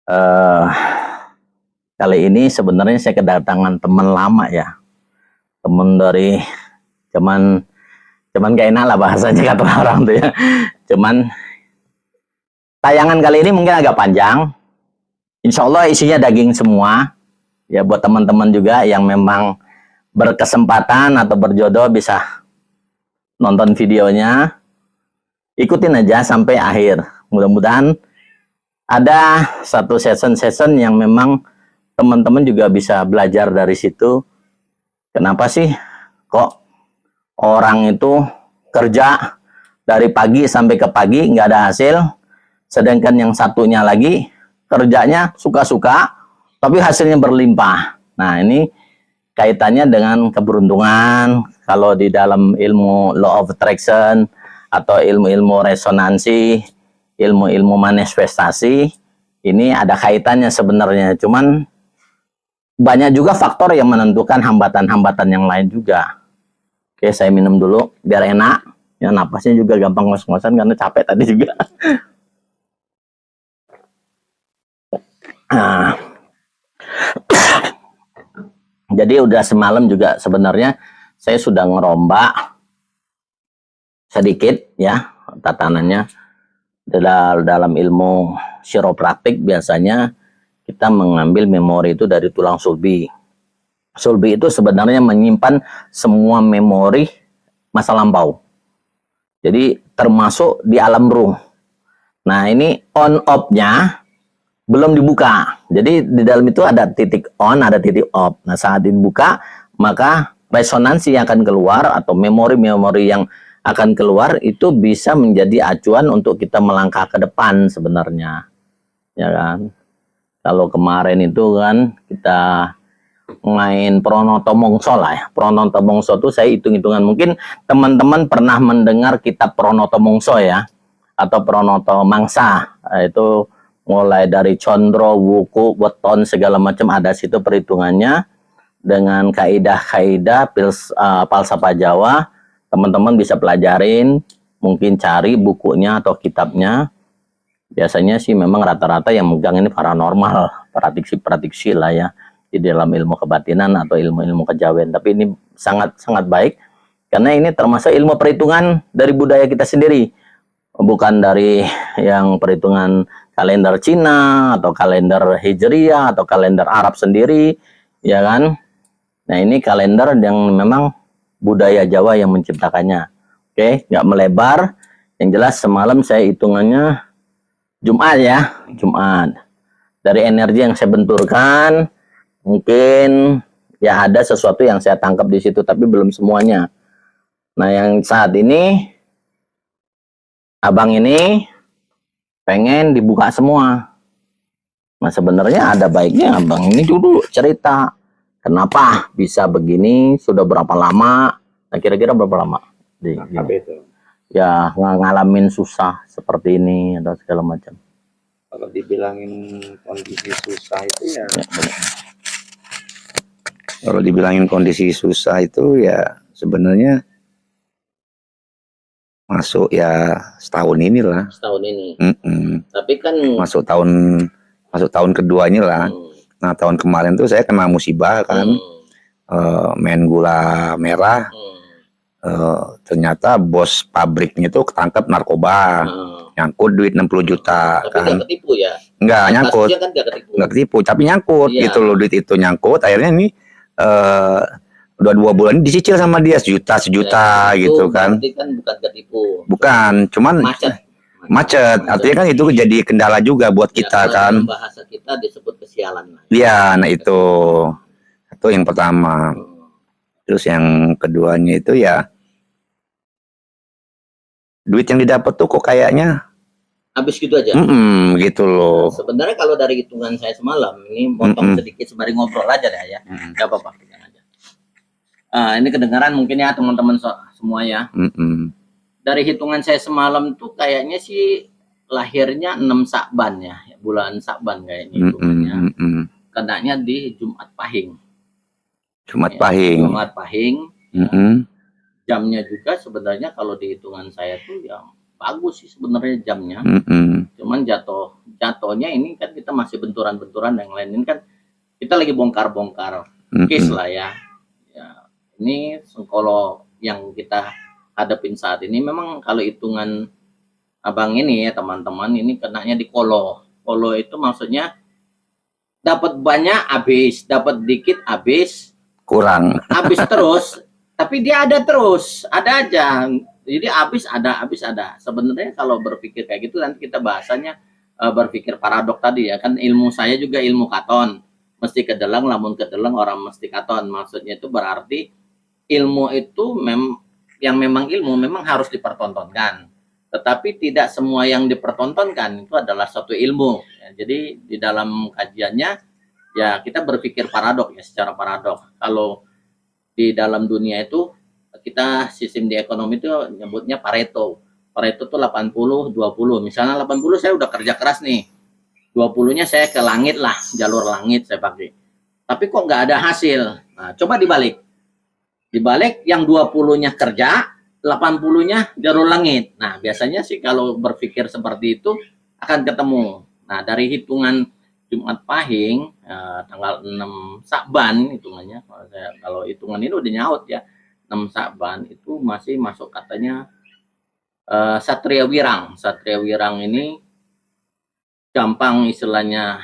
Eh, Kali ini sebenarnya saya kedatangan teman lama ya, teman dari cuman gak enak lah bahasanya kata orang tuh ya. Cuman tayangan kali ini mungkin agak panjang. Insya Allah isinya daging semua. Ya buat teman-teman juga yang memang berkesempatan atau berjodoh bisa nonton videonya. Ikutin aja sampai akhir. Mudah-mudahan ada satu session-session yang memang teman-teman juga bisa belajar dari situ. Kenapa sih kok orang itu kerja dari pagi sampai ke pagi nggak ada hasil, sedangkan yang satunya lagi kerjanya suka-suka tapi hasilnya berlimpah. Nah, ini kaitannya dengan keberuntungan. Kalau di dalam ilmu law of attraction atau ilmu-ilmu resonansi, ilmu-ilmu manifestasi, ini ada kaitannya sebenarnya. Cuman banyak juga faktor yang menentukan hambatan-hambatan yang lain juga. Oke, saya minum dulu biar enak. Ya, napasnya juga gampang ngos-ngosan karena capek tadi juga. Nah, jadi udah semalam juga sebenarnya saya sudah ngerombak sedikit ya tatanannya. Dalam ilmu chiropraktik biasanya kita mengambil memori itu dari tulang sulbi. Sulbi itu sebenarnya menyimpan semua memori masa lampau. Jadi termasuk di alam ruh. Nah, ini on off-nya belum dibuka. Jadi di dalam itu ada titik on, ada titik off. Nah, saat dibuka, maka resonansi yang akan keluar atau memori-memori yang akan keluar itu bisa menjadi acuan untuk kita melangkah ke depan sebenarnya. Ya kan? Kalau kemarin itu kan kita main Pronoto Mongso lah ya. Pronoto Mongso itu saya hitung-hitungan. Mungkin teman-teman pernah mendengar kitab Pronoto Mongso ya. Atau Pronoto Mangsa. Itu mulai dari Condro, Wuku, Weton, segala macam ada situ perhitungannya. Dengan kaidah-kaidah falsafah Jawa. Teman-teman bisa pelajarin. Mungkin cari bukunya atau kitabnya. Biasanya sih memang rata-rata yang megang ini paranormal. Pratiksi-pratiksi lah ya. Di dalam ilmu kebatinan atau ilmu-ilmu kejawen. Tapi ini sangat-sangat baik. Karena ini termasuk ilmu perhitungan dari budaya kita sendiri. Bukan dari yang perhitungan kalender Cina atau kalender Hijriah atau kalender Arab sendiri, ya kan? Nah, ini kalender yang memang budaya Jawa yang menciptakannya. Oke, nggak melebar. Yang jelas semalam saya hitungannya Jumat ya, Jumat. Dari energi yang saya benturkan, mungkin ya ada sesuatu yang saya tangkap di situ, tapi belum semuanya. Nah, yang saat ini abang ini pengen dibuka semua. Nah, sebenarnya ada baiknya abang ini dulu cerita kenapa bisa begini, sudah berapa lama, nah kira-kira berapa lama itu ya ngalamin susah seperti ini atau segala macam. kalau dibilangin kondisi susah itu ya, kalau dibilangin kondisi susah itu ya sebenarnya masuk ya setahun inilah. Setahun ini. Tapi kan masuk tahun kedua inilah. Nah, tahun kemarin tuh saya kena musibah kan. Main gula merah. Ternyata bos pabriknya itu ketangkep narkoba. Nyangkut duit 60 juta. Tapi kan nggak ketipu ya? Nggak nyangkut. Kan nggak ketipu, tapi nyangkut gitu loh, duit itu nyangkut. Akhirnya nih udah 2 bulan dicicil sama dia sejuta ya, gitu kan. Berarti kan bukan ketipu. Bukan, cuman macet. Artinya kan itu jadi kendala juga buat ya, kita kan. Bahasa kita disebut kesialan. Iya, nah itu yang pertama. Terus yang keduanya itu ya duit yang didapat tuh kok kayaknya habis gitu aja. Gitu loh. Nah, sebenarnya kalau dari hitungan saya semalam ini potong sedikit sembari ngobrol aja deh ya. Gak apa-apa. Ini kedengaran mungkin ya teman-teman semua ya. Dari hitungan saya semalam tuh kayaknya sih lahirnya 6 Sakban ya, bulan Sakban kayaknya hitungannya. Kenanya di Jumat Pahing. Jumat Pahing. Jumat Pahing. Jamnya juga sebenarnya kalau di hitungan saya tuh yang bagus sih sebenarnya jamnya. Cuman jatuhnya ini kan kita masih benturan-benturan yang lain. Ini kan kita lagi bongkar-bongkar case lah ya. Ya, ini Sengkolo yang kita hadapin saat ini memang kalau hitungan abang ini ya teman-teman, ini kenanya di kolo. Kolo itu maksudnya dapat banyak habis, dapat dikit habis, Kurang. habis terus, tapi dia ada terus, ada aja. Jadi habis ada. Sebenarnya kalau berpikir kayak gitu nanti kita bahasanya berpikir paradok tadi ya kan, ilmu saya juga ilmu katon. Mesti kedelang, lamun kedelang orang mesti katon. Maksudnya itu berarti ilmu itu yang memang ilmu memang harus dipertontonkan. Tetapi tidak semua yang dipertontonkan itu adalah suatu ilmu. Ya, jadi di dalam kajiannya ya kita berpikir paradok ya, secara paradok. Kalau di dalam dunia itu kita sistem di ekonomi itu nyebutnya Pareto. Pareto tuh 80-20. Misalnya 80 saya udah kerja keras nih. 20-nya saya ke langit lah, jalur langit saya pakai. Tapi kok nggak ada hasil. Nah, coba dibalik. Dibalik yang 20-nya kerja, 80-nya jalur langit. Nah, biasanya sih kalau berpikir seperti itu akan ketemu. Nah, dari hitungan Jumat Pahing tanggal 6 Sa'ban hitungannya, kalau hitungan ini udah nyaut ya, 6 Sa'ban itu masih masuk katanya Satria Wirang. Satria Wirang ini gampang istilahnya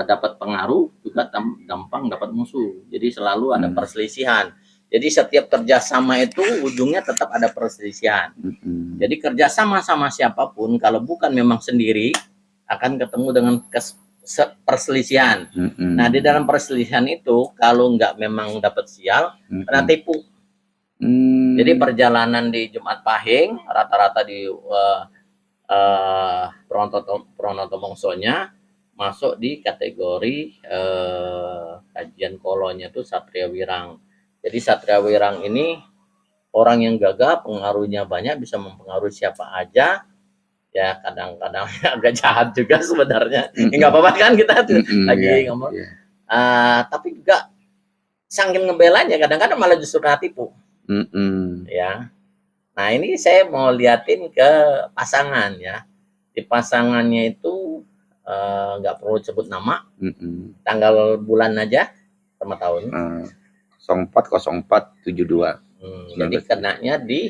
dapat pengaruh, juga gampang dapat musuh. Jadi selalu ada perselisihan. Jadi setiap kerjasama itu ujungnya tetap ada perselisihan. Jadi kerjasama sama siapapun kalau bukan memang sendiri akan ketemu dengan perselisihan. Nah di dalam perselisihan itu kalau nggak memang dapat sial, kena tipu. Jadi perjalanan di Jumat Pahing rata-rata di Pronoto Mongsonya masuk di kategori kajian kolonya itu Satria Wirang. Jadi Satria Wirang ini orang yang gagah, pengaruhnya banyak, bisa mempengaruhi siapa aja. Ya kadang-kadang agak jahat juga sebenarnya. Nggak apa-apa kan kita lagi ngomong. Tapi juga saking ngebelanya kadang-kadang malah justru kena tipu. Ya. Nah ini saya mau liatin ke pasangan ya. Di pasangannya itu nggak perlu sebut nama, tanggal bulan aja sama tahun. 040472. Jadi kenanya di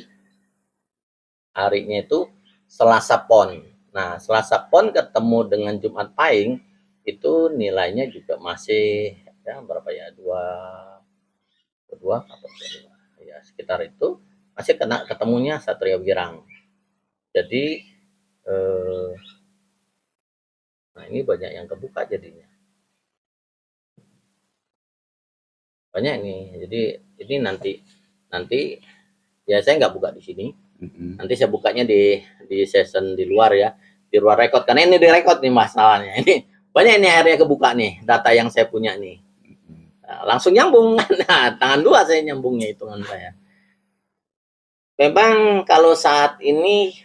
harinya itu Selasa Pon. Nah Selasa Pon ketemu dengan Jumat Pahing itu nilainya juga masih ya berapa ya, dua ya sekitar itu, masih kena ketemunya Satria Wirang. Jadi nah ini banyak yang kebuka jadinya. Banyak ini. Jadi ini nanti ya saya nggak buka di sini. Nanti saya bukanya di session di luar ya. Di luar record. Karena ini direkod nih masalahnya. Ini banyak ini akhirnya kebuka nih data yang saya punya nih. Nah, langsung nyambung. Nah, tangan dua saya nyambungnya hitungan saya. Memang kalau saat ini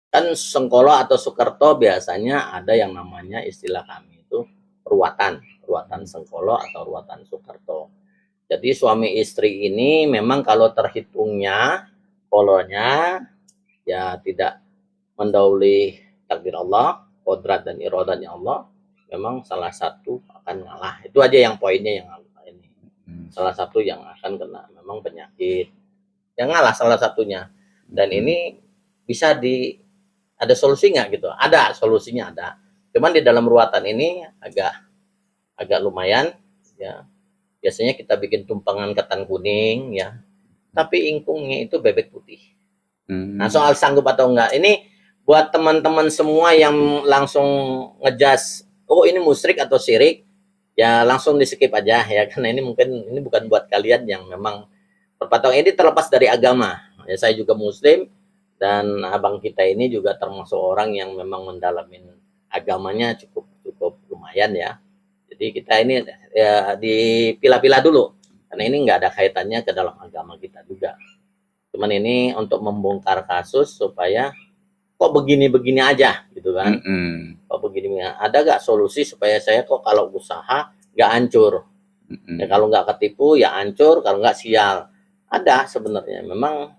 kan Sengkolo atau Sukerto biasanya ada yang namanya istilah kami itu ruatan Sengkolo atau ruatan Sukerto. Jadi suami istri ini memang kalau terhitungnya kolonya ya tidak mendahului takdir Allah, kodrat dan irodatnya Allah, memang salah satu akan ngalah. Itu aja yang poinnya yang ini. Salah satu yang akan kena memang penyakit. Yang ngalah salah satunya. Dan ini bisa ada solusi nggak gitu? Ada solusinya ada. Cuman di dalam ruatan ini agak lumayan ya. Biasanya kita bikin tumpangan ketan kuning ya. Tapi ingkungnya itu bebek putih. Nah, soal sanggup atau enggak, ini buat teman-teman semua yang langsung ngejas, oh ini musyrik atau syirik, ya langsung di skip aja ya, karena ini mungkin ini bukan buat kalian yang memang berpatok. Ini terlepas dari agama. Ya, saya juga Muslim. Dan abang kita ini juga termasuk orang yang memang mendalamin agamanya cukup lumayan ya. Jadi kita ini ya dipilah-pilah dulu. Karena ini nggak ada kaitannya ke dalam agama kita juga. Cuman ini untuk membongkar kasus supaya kok begini-begini aja gitu kan. Kok begini, ada nggak solusi supaya saya kok kalau usaha nggak hancur. Ya, kalau nggak ketipu ya hancur, kalau nggak sial. Ada sebenarnya. Memang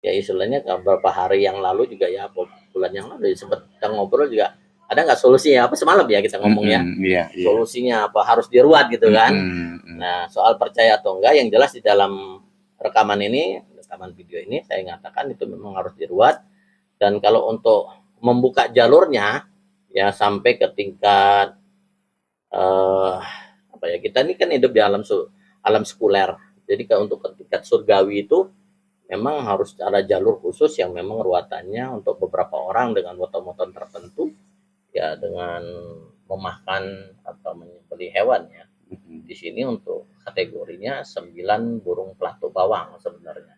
Ya istilahnya beberapa hari yang lalu juga ya, bulan yang lalu sempat kita ngobrol juga, ada nggak solusinya apa semalam ya kita ngomong ya, Iya, iya. solusinya apa, harus diruat gitu kan. Mm-mm. Nah soal percaya atau enggak, yang jelas di dalam rekaman video ini saya nyatakan itu memang harus diruat. Dan kalau untuk membuka jalurnya ya sampai ke tingkat apa ya, kita ini kan hidup di alam sekuler, jadi kalau untuk ke tingkat surgawi itu memang harus ada jalur khusus yang memang ruatannya untuk beberapa orang dengan motor-motor tertentu ya, dengan memakan atau menyembelih hewan ya. Di sini untuk kategorinya 9 burung pelatuk bawang sebenarnya.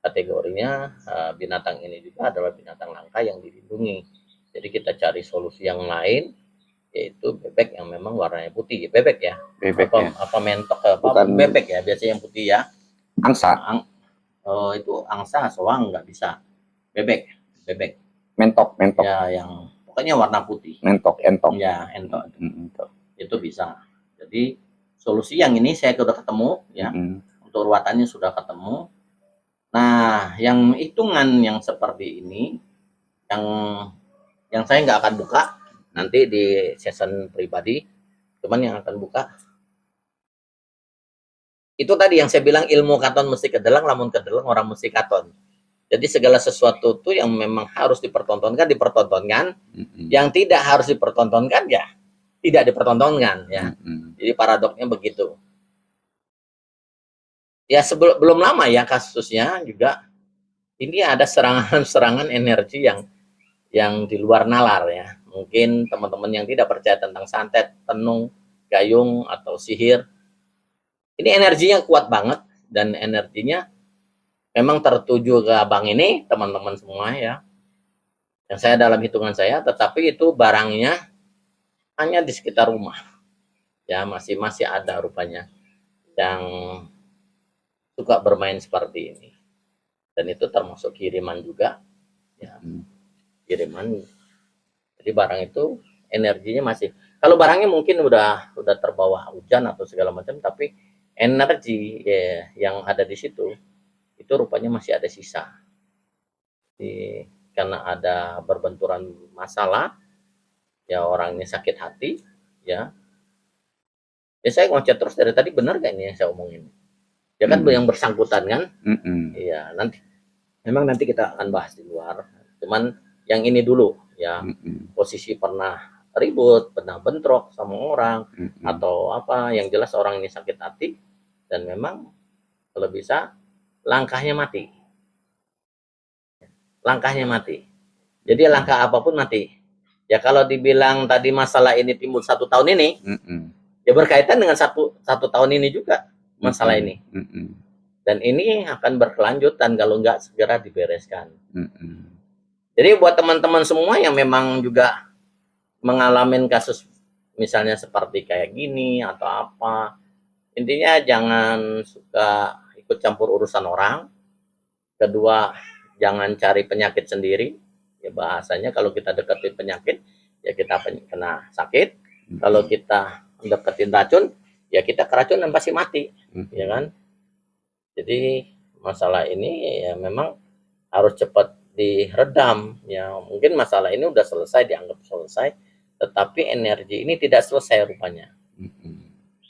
Kategorinya binatang ini juga adalah binatang langka yang dilindungi. Jadi kita cari solusi yang lain, yaitu bebek yang memang warnanya putih. Bebek ya. Bebek apa, ya. apa mentok apa Bukan bebek ya, biasanya yang putih ya. angsa, Itu angsa, soang nggak bisa. Bebek mentok, ya, yang pokoknya warna putih. entok. Ya, entok. Itu bisa. Jadi solusi yang ini saya sudah ketemu ya. Untuk ruatannya sudah ketemu. Nah, yang hitungan yang seperti ini, yang saya nggak akan buka nanti di session pribadi, cuman yang akan buka itu tadi yang saya bilang, ilmu katon mesti kedelang, lamun kedelang orang mesti katon. Jadi segala sesuatu tuh yang memang harus dipertontonkan, yang tidak harus dipertontonkan ya tidak dipertontonkan ya. Jadi paradoksnya begitu. Ya belum lama ya kasusnya juga, ini ada serangan energi yang di luar nalar ya. Mungkin teman-teman yang tidak percaya tentang santet, tenung, gayung atau sihir, ini energinya kuat banget, dan energinya memang tertuju ke abang ini, teman-teman semua ya. Yang saya dalam hitungan saya, tetapi itu barangnya hanya di sekitar rumah. Ya, masih ada rupanya yang suka bermain seperti ini. Dan itu termasuk kiriman juga ya. Kiriman. Jadi barang itu energinya masih, kalau barangnya mungkin udah terbawa hujan atau segala macam, tapi energi ya, yang ada di situ itu rupanya masih ada sisa. Jadi, karena ada berbenturan masalah ya, orangnya sakit hati ya. Ya saya ngocet terus dari tadi, benar gak ini yang saya omongin? Ya kan yang bersangkutan kan? Iya, memang nanti kita akan bahas di luar. Cuman yang ini dulu ya, posisi pernah ribut, pernah bentrok sama orang atau apa, yang jelas orang ini sakit hati, dan memang kalau bisa langkahnya mati. Jadi langkah apapun mati. Ya kalau dibilang tadi masalah ini timbul 1 tahun ini, ya berkaitan dengan satu tahun ini juga masalah ini. Dan ini akan berkelanjutan kalau nggak segera dibereskan. Jadi buat teman-teman semua yang memang juga mengalami kasus misalnya seperti kayak gini atau apa, intinya jangan suka ikut campur urusan orang. Kedua, jangan cari penyakit sendiri. Ya bahasanya kalau kita deketin penyakit, ya kita kena sakit. Kalau kita deketin racun, ya kita keracunan pasti mati, ya kan? Jadi masalah ini ya memang harus cepat diredam ya. Mungkin masalah ini udah selesai, dianggap selesai, tetapi energi ini tidak selesai rupanya.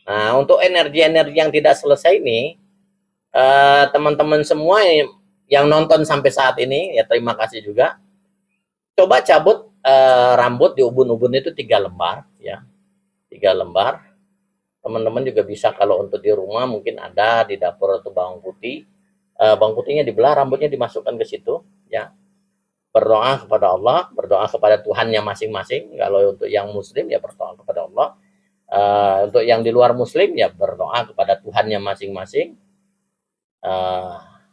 Nah, untuk energi-energi yang tidak selesai ini, teman-teman semua yang nonton sampai saat ini ya, terima kasih juga. Coba cabut rambut di ubun-ubun itu 3 lembar ya. 3 lembar. Teman-teman juga bisa kalau untuk di rumah mungkin ada di dapur atau bawang putih. Bawang putihnya dibelah, rambutnya dimasukkan ke situ ya. Berdoa kepada Allah, berdoa kepada Tuhannya masing-masing. Kalau untuk yang muslim ya berdoa kepada Allah. Untuk yang di luar muslim ya berdoa kepada Tuhannya masing-masing.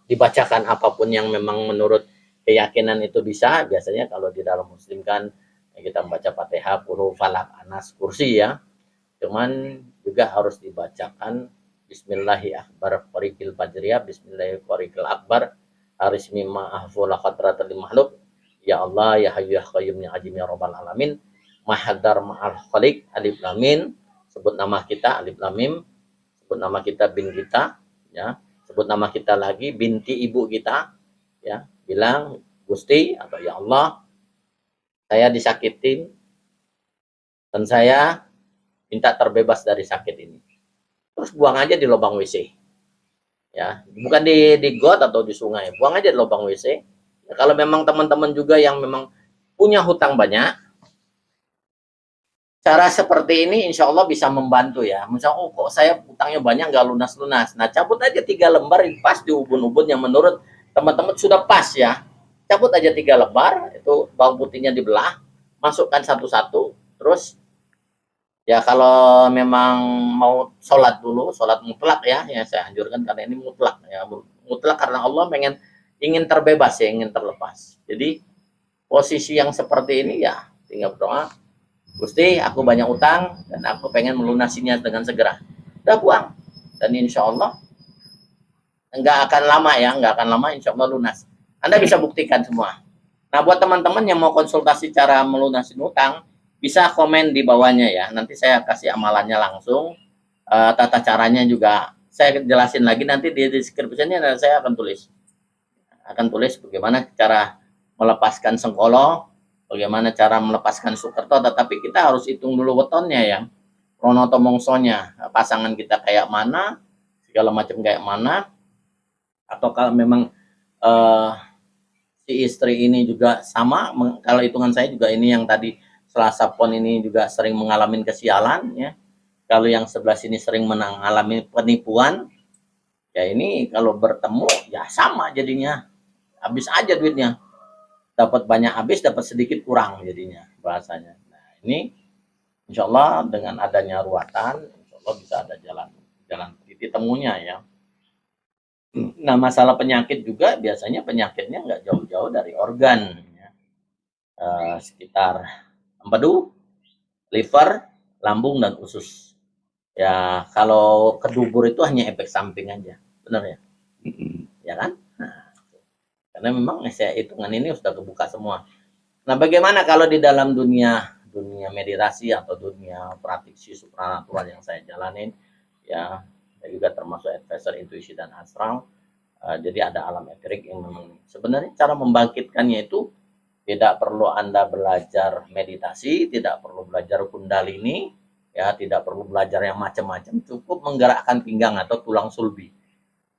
Dibacakan apapun yang memang menurut keyakinan itu bisa. Biasanya kalau di dalam muslim kan ya kita membaca Fatihah, Qul Falaq, Anas, Kursi ya. Cuman juga harus dibacakan Bismillahirrahmanirrahim, Bismillahirrahmanirrahim akbar, Arismi ma'aful qadratul makhluk, ya Allah ya hayyu ya qayyum ya azim ya rabbal alamin, mahadar ma'al khaliq, alif lam mim, sebut nama kita alif lam mim, sebut nama kita bin kita ya, sebut nama kita lagi binti ibu kita ya, bilang, Gusti atau ya Allah, saya disakitin dan saya minta terbebas dari sakit ini. Terus buang aja di lubang WC. Ya, bukan di got atau di sungai, buang aja di lubang WC. Ya, kalau memang teman-teman juga yang memang punya hutang banyak, cara seperti ini insya Allah bisa membantu ya. Misalnya, oh kok saya hutangnya banyak nggak lunas-lunas. Nah, cabut aja 3 lembar pas di ubun-ubun yang menurut teman-teman sudah pas ya. Cabut aja 3 lembar, itu bawang putihnya dibelah, masukkan satu-satu, terus ya kalau memang mau sholat dulu, sholat mutlak ya saya anjurkan karena ini mutlak ya, mutlak karena Allah ingin terbebas ya, ingin terlepas. Jadi posisi yang seperti ini ya tinggal berdoa, Gusti aku banyak utang dan aku pengen melunasinya dengan segera. Udah buang dan insya Allah nggak akan lama ya, nggak akan lama insya Allah lunas. Anda bisa buktikan semua. Nah buat teman-teman yang mau konsultasi cara melunasi utang, bisa komen di bawahnya ya. Nanti saya kasih amalannya langsung. Tata caranya juga saya jelasin lagi nanti di deskripsinya, dan saya akan tulis. Bagaimana cara melepaskan Sengkolo, bagaimana cara melepaskan Sukerto, tetapi kita harus hitung dulu wetonnya ya. Pronoto mongsonya, pasangan kita kayak mana, segala macam kayak mana, atau kalau memang si istri ini juga sama, kalau hitungan saya juga ini yang tadi Selasa Pon ini juga sering mengalami kesialan ya. Kalau yang sebelah sini sering mengalami penipuan, ya ini kalau bertemu ya sama jadinya, habis aja duitnya, dapat banyak habis, dapat sedikit kurang jadinya bahasanya. Nah ini insya Allah dengan adanya ruatan, insya Allah bisa ada jalan titik temunya ya. Nah masalah penyakit juga biasanya penyakitnya nggak jauh-jauh dari organ ya. Sekitar empedu, liver, lambung dan usus ya. Kalau ke dubur itu hanya efek samping aja, benar ya, ya kan. Nah, karena memang saya hitungan ini sudah kebuka semua. Nah bagaimana kalau di dalam dunia meditasi atau dunia praktisi supranatural yang saya jalanin ya, saya juga termasuk advisor intuisi dan astral. Jadi ada alam eterik yang memang sebenarnya cara membangkitkannya itu tidak perlu Anda belajar meditasi, tidak perlu belajar kundalini, ya tidak perlu belajar yang macam-macam, cukup menggerakkan pinggang atau tulang sulbi.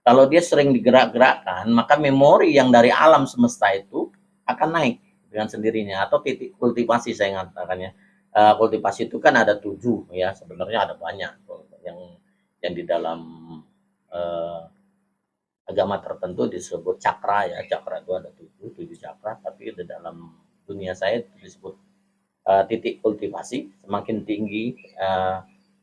Kalau dia sering digerak-gerakkan, maka memori yang dari alam semesta itu akan naik dengan sendirinya, atau titik kultivasi saya mengatakannya. Kultivasi itu kan ada 7 ya, sebenarnya ada banyak yang di dalam agama tertentu disebut cakra ya. Cakra itu ada 7 cakra, tapi di dalam dunia saya disebut titik kultivasi. Semakin tinggi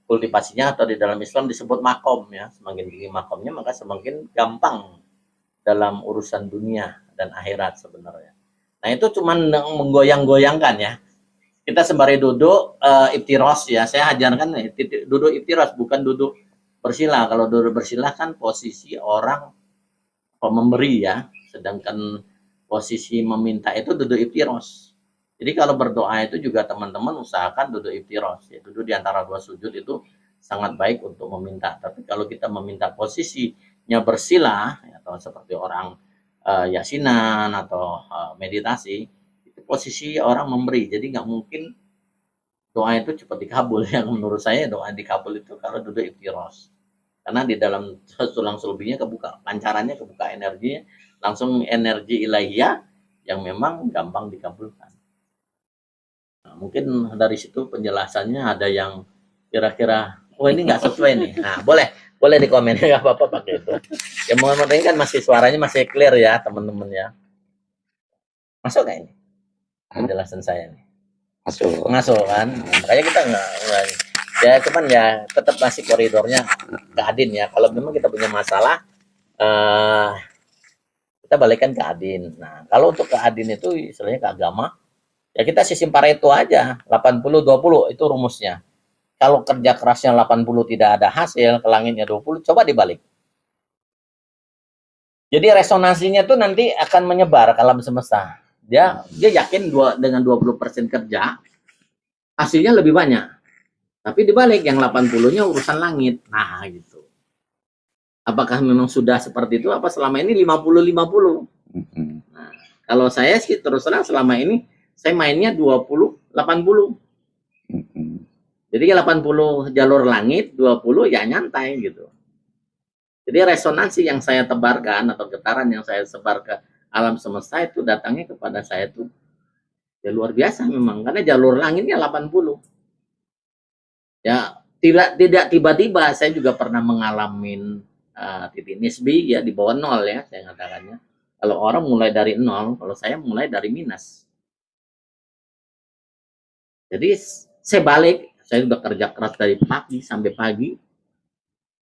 kultivasinya, atau di dalam Islam disebut makom ya, semakin tinggi makomnya maka semakin gampang dalam urusan dunia dan akhirat sebenarnya. Nah itu cuma menggoyang-goyangkan ya. Kita sembari duduk iftiros ya, saya ajarkan duduk iftiros, bukan duduk bersila. Kalau duduk bersila kan posisi orang memberi ya, sedangkan posisi meminta itu duduk iftiros. Jadi kalau berdoa itu juga teman-teman usahakan duduk iftiros ya, duduk di antara 2 sujud itu sangat baik untuk meminta. Tapi kalau kita meminta posisinya bersila atau seperti orang yasinan atau meditasi, itu posisi orang memberi, jadi nggak mungkin doa itu cepat dikabul. Yang menurut saya doa dikabul itu kalau duduk iftiros, karena di dalam tulang sulbinya kebuka, pancarannya kebuka, energinya langsung energi ilahiyah yang memang gampang dikabulkan. Nah, mungkin dari situ penjelasannya ada yang kira-kira oh ini nggak sesuai nih. Nah boleh di komen, nggak apa-apa pakai itu ya. Mohon kan masih suaranya masih clear ya teman-teman ya. Masuk nggak ini penjelasan saya nih? Masuk kan. Nah, makanya kita nggak ya, cuman ya tetap masih koridornya ke Adin ya. Kalau memang kita punya masalah kita balikkan ke Adin. Nah kalau untuk ke Adin itu istilahnya ke agama ya, kita sistem Pareto aja, 80-20 itu rumusnya. Kalau kerja kerasnya 80 tidak ada hasil, ke langitnya 20, coba dibalik. Jadi resonansinya tuh nanti akan menyebar ke alam semesta. Dia yakin dengan 20% kerja hasilnya lebih banyak. Tapi dibalik yang 80-nya urusan langit. Nah, gitu. Apakah memang sudah seperti itu? Apa selama ini 50-50? Nah, Kalau saya sih terus terang selama ini saya mainnya 20-80. Jadi 80 jalur langit, 20 ya nyantai gitu. Jadi resonansi yang saya tebarkan atau getaran yang saya sebar ke alam semesta itu datangnya kepada saya tuh ya luar biasa memang, karena jalur langitnya 80. Ya, tidak tiba-tiba. Saya juga pernah mengalami titik nisbi ya di bawah nol ya, saya katakannya. Kalau orang mulai dari nol, kalau saya mulai dari minus. Jadi saya balik, saya udah kerja keras dari pagi sampai pagi,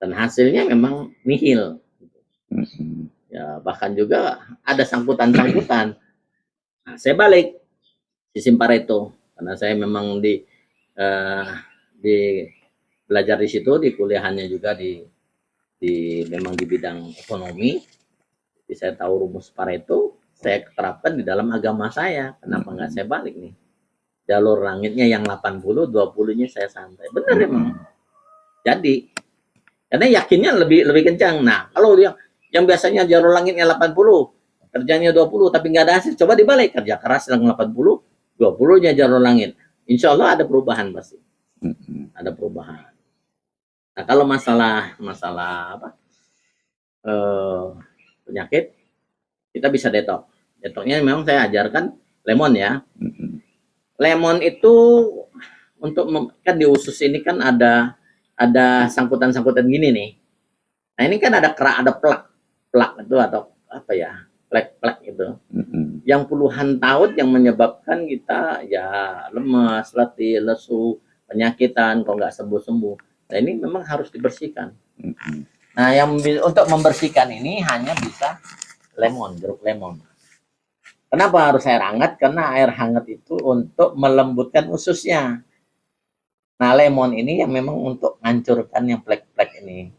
dan hasilnya memang nihil. Ya, bahkan juga ada sangkutan-sangkutan. Nah, saya balik sistem Pareto karena saya memang di belajar di situ, di kuliahannya juga memang di bidang ekonomi. Jadi saya tahu rumus Pareto, saya terapkan di dalam agama saya. Kenapa nggak saya balik nih? Jalur langitnya yang 80, 20-nya saya santai. Benar emang. Jadi karena yakinnya lebih kencang. Nah, kalau yang biasanya jalur langitnya 80, kerjanya 20 tapi nggak ada hasil, coba dibalik, kerja keras yang 80, 20-nya jalur langit. Insya Allah ada perubahan pasti. Ada perubahan. Nah, kalau masalah apa? Penyakit, kita bisa detox. Detoxnya memang saya ajarkan lemon ya. Lemon itu untuk kan di usus ini kan ada sangkutan-sangkutan gini nih. Nah, ini kan ada plak itu atau apa ya? Plek itu. Yang puluhan tahun yang menyebabkan kita ya lemas, letih, lesu, penyakitan kalau nggak sembuh-sembuh. Nah, ini memang harus dibersihkan. Nah, yang untuk membersihkan ini hanya bisa lemon, jeruk lemon. Kenapa harus air hangat? Karena air hangat itu untuk melembutkan ususnya. Nah, lemon ini yang memang untuk menghancurkan yang plek-plek ini.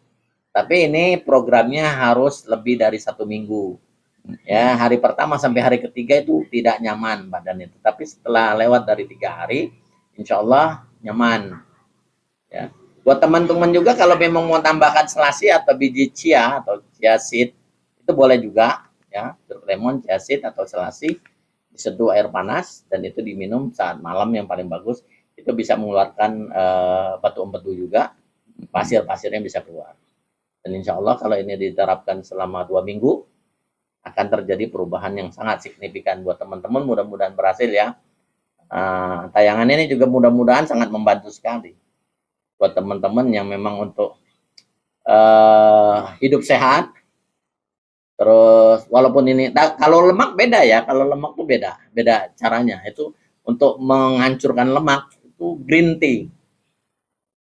Tapi ini programnya harus lebih dari 1 minggu. Ya, hari pertama sampai hari ketiga itu tidak nyaman badan itu. Tapi setelah lewat dari 3 hari, insya Allah nyaman. Ya. Buat teman-teman juga kalau memang mau tambahkan selasi atau biji chia atau chia seed, itu boleh juga. Ya, jeruk lemon, chia seed atau selasi diseduh air panas dan itu diminum saat malam yang paling bagus. Itu bisa mengeluarkan batu empedu juga, pasir-pasirnya bisa keluar. Dan insya Allah kalau ini diterapkan selama 2 minggu, akan terjadi perubahan yang sangat signifikan buat teman-teman. Mudah-mudahan berhasil ya. Tayangan ini juga mudah-mudahan sangat membantu sekali buat teman-teman yang memang untuk hidup sehat. Terus walaupun ini, kalau lemak beda ya, kalau lemak tuh beda caranya. Itu untuk menghancurkan lemak itu green tea.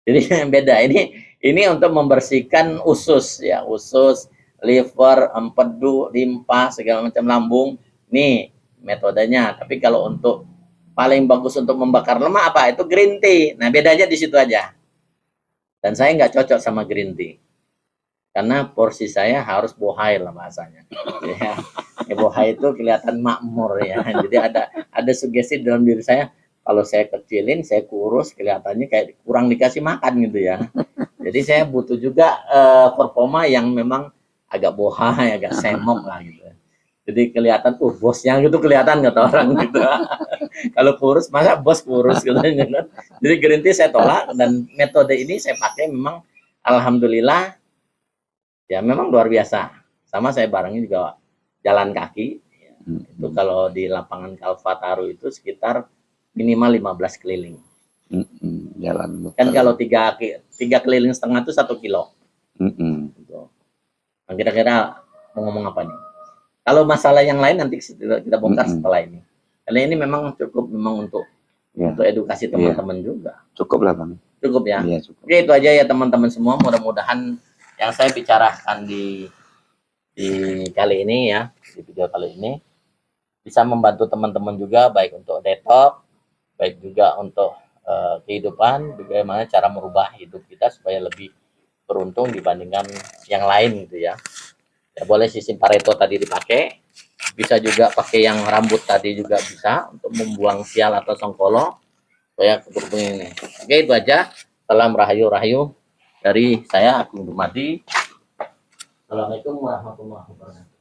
Jadi beda. Ini untuk membersihkan usus ya, usus, liver, empedu, limpa, segala macam lambung. Ini metodenya. Tapi kalau untuk paling bagus untuk membakar lemak apa? Itu green tea. Nah, bedanya di situ aja. Dan saya nggak cocok sama green tea. Karena porsi saya harus bohai lah bahasanya. Ya, bohai itu kelihatan makmur ya. Jadi ada sugesti dalam diri saya. Kalau saya kecilin, saya kurus, kelihatannya kayak kurang dikasih makan gitu ya. Jadi saya butuh juga performa yang memang agak bohai, agak semok lah gitu. Jadi kelihatan, bosnya gitu kelihatan kata orang gitu. Kalau kurus, masa bos kurus gitu. Jadi green tea saya tolak dan metode ini saya pakai memang alhamdulillah. Ya memang luar biasa. Sama saya barengnya juga jalan kaki. Ya. Itu kalau di lapangan Kalpataru itu sekitar minimal 15 keliling. Jalan. Kan kalau 3 keliling setengah itu 1 kilo. Gitu. Nah, kira-kira mau ngomong apa nih? Kalau masalah yang lain nanti kita bongkar setelah ini. Karena ini memang cukup memang untuk edukasi teman-teman juga. Cukup lah Bang. Cukup ya. Iya, cukup. Oke, itu aja ya teman-teman semua. Mudah-mudahan yang saya bicarakan di kali ini ya, di video kali ini bisa membantu teman-teman juga, baik untuk detox, baik juga untuk kehidupan, bagaimana cara merubah hidup kita supaya lebih beruntung dibandingkan yang lain gitu ya. Ya boleh sistem Pareto tadi dipakai, bisa juga pakai yang rambut tadi juga bisa untuk membuang sial atau songkolo supaya keberuntungan ini. Oke, itu aja. Salam rahayu dari saya, Agung Dumadi. Assalamualaikum warahmatullahi wabarakatuh.